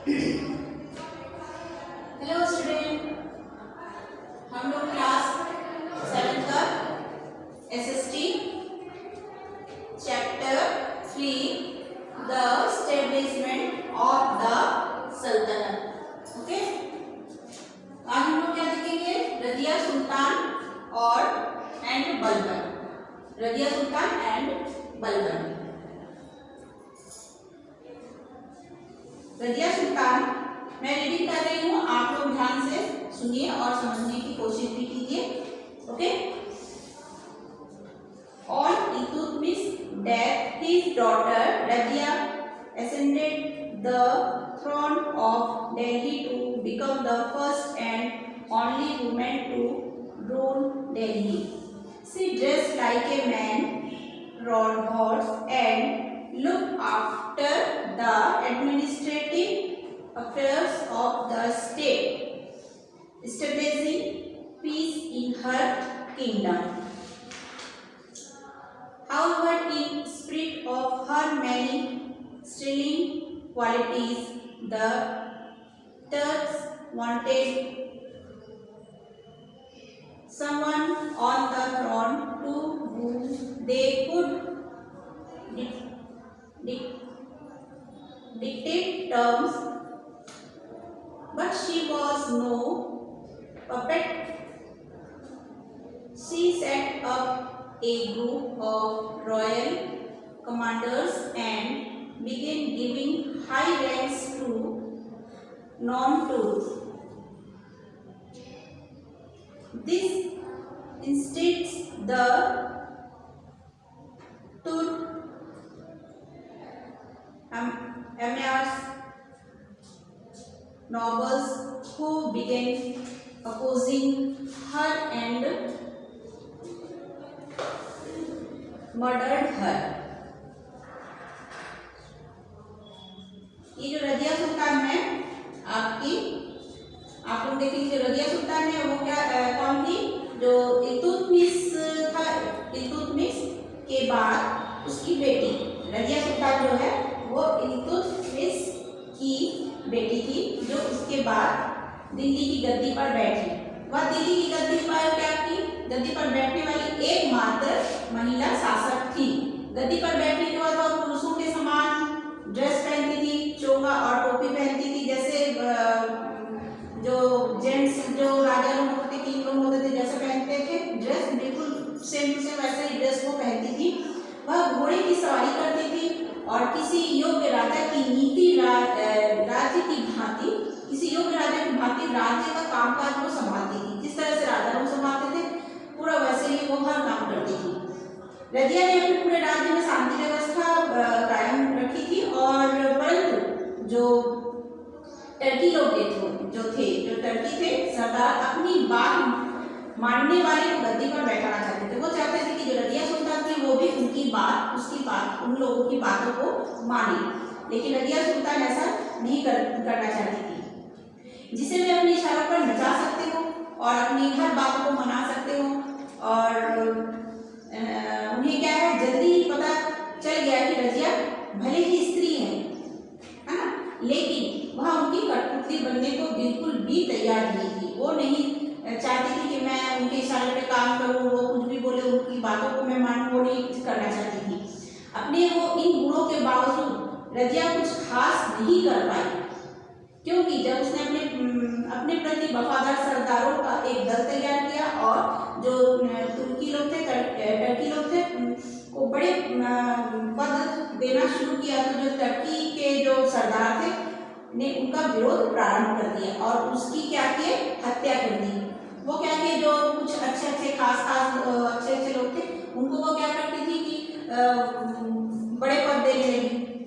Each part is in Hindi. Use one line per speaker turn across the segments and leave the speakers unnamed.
हेलो स्टूडेंट, हम लोग क्लास 7 का SST chapter 3 the establishment of the sultanate. Okay, आज हम लोग क्या देखेंगे? रजिया सुल्तान और एंड बलबन। रजिया सुल्तान एंड बलबन। रजिया सुल्तान मैं रीडिंग कर रही हूँ, आप लोग ध्यान से सुनिए और समझने की कोशिश भी कीजिए। Okay. On Iltutmish' death, his daughter Razia ascended the throne of Delhi to become the first and only woman to rule Delhi. She dressed like a man, rode horse, and looked after the administrative affairs of the state, establishing peace in her kingdom. However, in spite of her many sterling qualities, the Turks wanted someone on the throne to whom they could dictate terms, but she was no puppet. She set up a group of royal commanders and began giving high ranks to non-Turks. This instigates the Turk emirs, nobles who began opposing her and murdered her. ये जो रजिया सुल्तान है आपकी, आप लोग देखेंगे जो रजिया सुल्तान है वो क्या कौन थी? जो इल्तुतमिश था। इल्तुतमिश के बाद उसकी बेटी रजिया सुल्तान जो है वो इल्तुतमिश की बेटी थी, जो उसके बाद दिल्ली की गद्दी पर बैठी। वह दिल्ली की गद्दी पर क्या की? गद्दी पर बैठने वाली एकमात्र महिला शासक थी। गद्दी पर बैठने के बाद वह पुरुषों के समान ड्रेस पहनती थी, चोगा और टोपी पहनती थी। जैसे जो जेंट्स जो राजा लोग होते, किंग लोग होते थे, जैसे पहनते थे ड्रेस, बिल्कुल सेम टू सेम वैसे ही ड्रेस वो पहनती थी। वह घोड़े की सवारी करती थी और किसी योग्य राजा की नीति राज्य की भांति, किसी योग्य राजा की भांति राज्य का कामकाज वो संभालती थी। जिस तरह से राजा लोग संभालते थे पूरा वैसे ही वो हर काम करती थी। रजिया ने अपने पूरे राज्य में शांति व्यवस्था कायम रखी थी। और परंतु जो टर्की लोग जो टर्की थे सरदार, अपनी बात मानने वाले को गद्दी पर बैठाना चाहते थे। वो चाहते थे कि जो रजिया सुल्तान थी वो भी उसकी बात उन लोगों की बातों को माने, लेकिन रजिया सुल्तान ऐसा नहीं करना चाहती थी। जिसे वे अपने इशारों पर नचा सकते हो और अपनी हर बात को मना सकते हो। और उन्हें क्या है, जल्दी ही पता चल गया कि रजिया भले ही स्त्री है ना, लेकिन वह उनकी कठपुतली बनने को बिल्कुल भी तैयार नहीं थी। वो नहीं चाहती थी कि मैं उनके इशारे पे काम करूं, वो कुछ भी बोले उनकी बातों को मैं मानूं, वो नहीं करना चाहती थी। अपने वो इन गुणों के बावजूद रजिया कुछ खास नहीं कर पाई, क्योंकि जब उसने अपने प्रति वफादार सरदारों का एक दल तैयार किया और जो तुर्की लोग थे, टर्की लोग थे, को बड़े पद देना शुरू किया, तो जो टर्की के जो सरदार थे ने उनका विरोध प्रारंभ कर दिया और उसकी क्या किए, हत्या कर दी। वो क्या किए, जो कुछ अच्छे अच्छे लोग थे उनको वो क्या करती थी कि बड़े पद देने लगी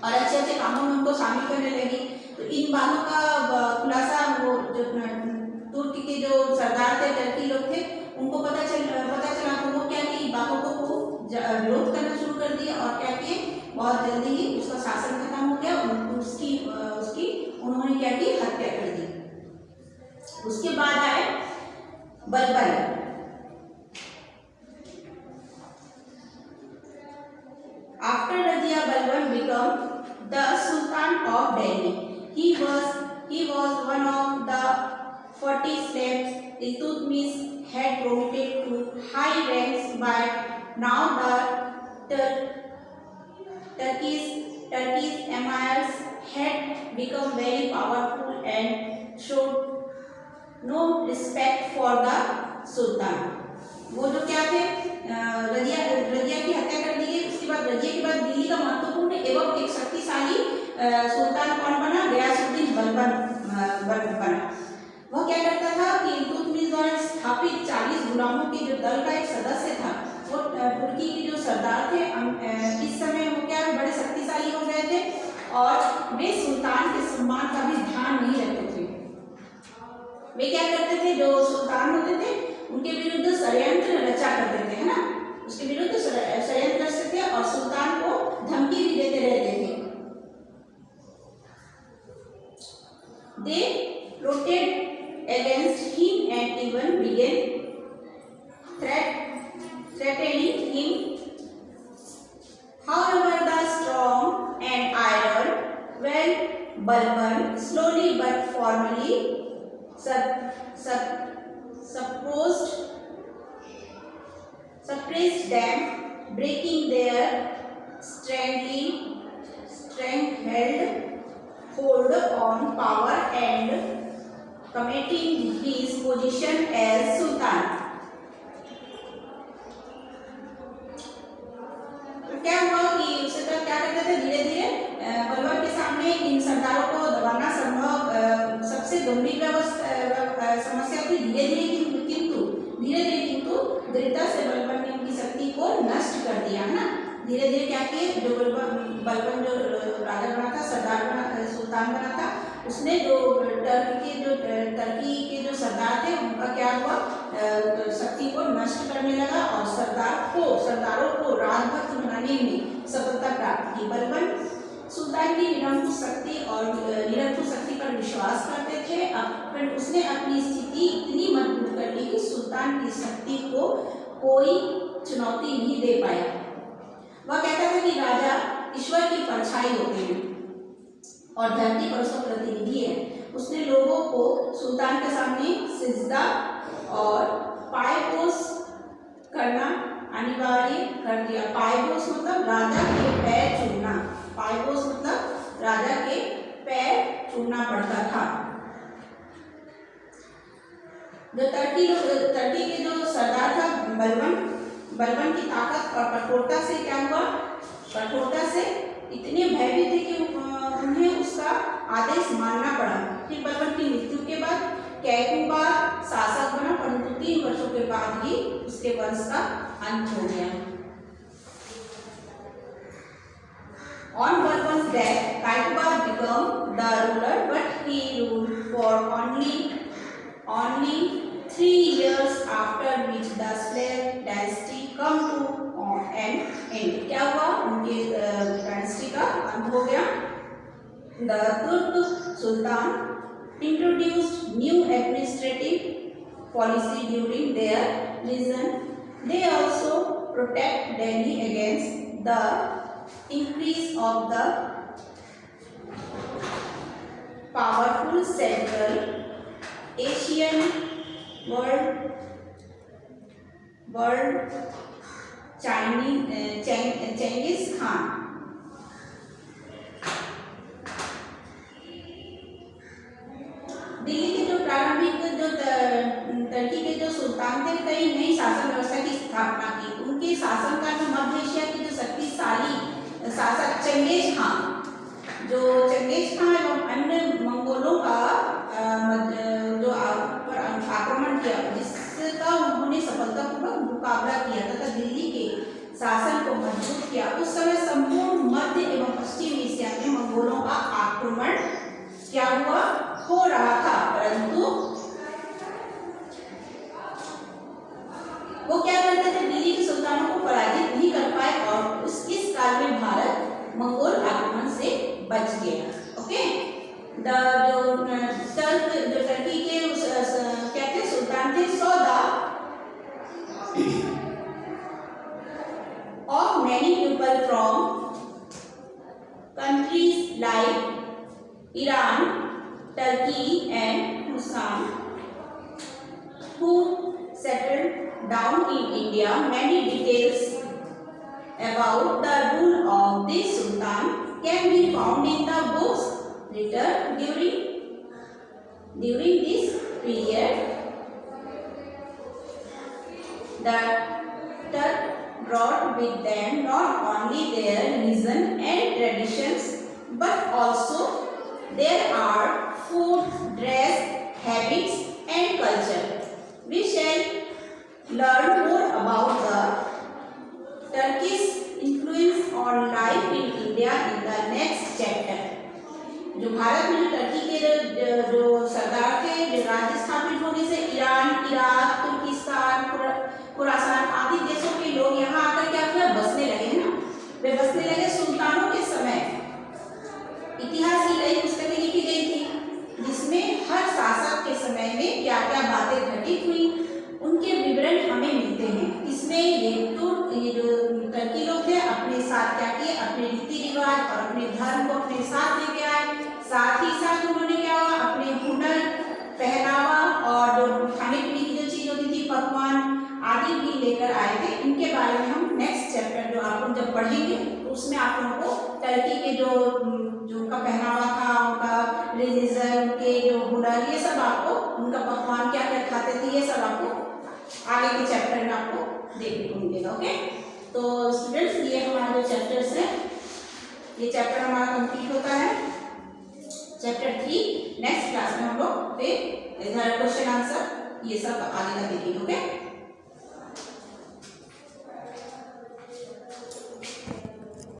और अच्छे कामों में उनको शामिल करने लगी। तो इन बातों का खुलासा वो जो तुर्की के जो सरदार थे, टर्की लोग थे, उनको पता चला तो वो क्या किए, बातों को विरोध करना शुरू कर दिया और क्या किए, बहुत जल्दी ही उसका शासन खत्म हो गया। उसकी उन्होंने क्या की, हत्या कर दी। उसके बाद आए Balban. After Razia, Balban became the Sultan of Delhi. he was one of the 40 slaves Iltutmish had promoted to high ranks, but now the Turkish emirs had become very powerful and showed no respect for the सुल्तान। वो जो क्या थे, रजिया की हत्या कर दी गई। उसके बाद रजिया के बाद दिल्ली का महत्वपूर्ण एवं एक शक्तिशाली सुल्तान कौन बना? गयासुद्दीन बलबन बना। वह क्या करता था कि इल्तुतमिश द्वारा स्थापित 40 गुलामों के जो दल का एक सदस्य था, वो तुर्की के जो सरदार थे, इस समय वो क्या बड़े शक्तिशाली हो गए थे और वे सुल्तान के सम्मान का भी ध्यान नहीं रखते थे। वे क्या करते थे, जो सुल्तान होते थे उनके विरुद्ध षड्यंत्र रचा करते थे, है ना, उसके विरुद्ध षड्यंत्र रचते थे और सुल्तान को धमकी भी देते रहते थे। They plotted against him and even began threatening him. However, the strong and iron well Balban slowly but firmly suppressed them, breaking their strength-held hold on power and committing his position as Sultan. तो क्या हुआ कि उससे तो क्या करते थे, धीरे धीरे बलबन के सामने इन सरदारों को दबाना संभव सबसे गंभीर समस्या थी। धीरे धीरे किंतु दृढ़ता से बलबन ने उनकी शक्ति को नष्ट कर दिया, है ना। धीरे धीरे क्या किए, जो बलबन जो राजा बना था, सरदार बना, सुल्तान बना था, उसने जो टर्की के जो सरदार थे उनका क्या हुआ, शक्ति को नष्ट करने लगा और सरदारों को राजभक्त बनाने में सफलता प्राप्त की। बलबन सुल्तान की निरंकुश शक्ति पर विश्वास करते थे। फिर उसने अपनी स्थिति इतनी मजबूत कर ली कि सुल्तान की शक्ति को कोई चुनौती नहीं दे पाया। वह कहता था कि राजा ईश्वर की परछाई होते हैं और धरती पर उसका प्रतिनिधि है। उसने लोगों को सुल्तान के सामने सिजदा और पायपोस करना अनिवार्य कर दिया। पायपोस मतलब राजा के पैर चूमना, पायपोस मतलब राजा के पैर चूमना पड़ता था। जो टर्की के जो सरदार था बलबन की ताकत और कठोरता से क्या हुआ, कठोरता से इतने भयभीत थे कि उन्हें उसका आदेश मानना पड़ा। फिर बलबन की मृत्यु के बाद कैकुबा शासक बना, परंतु 3 वर्षों के बाद ही उसके वंश का अंत हो गया। On Balban's death, Qayqubad became the ruler, but he ruled for only 3 years, after which the slave dynasty come to an end. क्या हुआ, उनके डायनेस्टी का अंत हो गया। The Turk Sultan introduced new administrative policy during their reign. They also protect Delhi against the increase of the powerful Central Asian world Genghis Khan. Delhi के जो प्रारंभिक जो टर्की के जो सुल्तान थे, कई नई शासन व्यवस्था की स्थापना की। उनके शासनकाल में मध्य एशिया के जो शक्तिशाली शासक चंगेज खान एवं अन्य मंगोलों का जो पर आक्रमण किया, जिसका उन्होंने सफलतापूर्वक मुकाबला किया तथा दिल्ली के शासन को मजबूत किया। उस समय संपूर्ण मध्य एवं पश्चिम एशिया में मंगोलों का आक्रमण क्या हुआ, हो रहा था, परंतु वो क्या करते थे, दिल्ली के सुल्तानों को पराजित नहीं कर पाए और इस काल में भारत मंगोल आक्रमण से बच गया। ओके, जो टर्की के क्या थे, सुल्तान थे, of many people from countries like Iran, Turkey and Hussein, who settled down in India. Many details about the rule of this sultan can be found in the books written during this period. The Turks brought with them not only their religion and traditions but also their art, food, dress, habits and culture. We shall learn more about the Turkish influence on life in India in the next chapter. जो भारत में जो टर्की के जो सरदार थे, जो राज्य स्थापित होने से ईरान, इराक, तुर्किस्तान, खुरासान आदि देशों के लोग यहाँ आकर क्या किया, बसने लगे हैं ना। वे बसने लगे सुल्तानों के समय। इतिहास की कई पुस्तकें लिखी गई थी जिसमें हर शासक के समय में क्या क्या बातें घटित हुई उनके विवरण हमें मिलते हैं। इसमें ये जो टर्की लोग थे अपने साथ क्या किए, अपने रीति रिवाज और अपने धर्म को अपने साथ लेके आए। साथ ही साथ उन्होंने क्या हुआ, अपने हुनर, पहनावा और जो खाने पीने की जो चीज होती थी, पकवान आदि भी लेकर आए थे। इनके बारे में हम नेक्स्ट चैप्टर जो आप लोग जब पढ़ेंगे तो उसमें आप लोगों को टर्की के जो उनका पहनावा था, उनका रिलीजन के जो हुनर, ये सब आपको, उनका पकवान क्या क्या खाते थे, ये सब आपको आगे के चैप्टर में आपको देखने को मिलेगा। ओके, तो स्टूडेंट्स ये हमारा जो चैप्टर्स है, ये चैप्टर हमारा कंप्लीट होता है। चैप्टर 3 नेक्स्ट क्लास में हम लोग फिर इधर क्वेश्चन आंसर ये सब आगे का देखेंगे। ओके।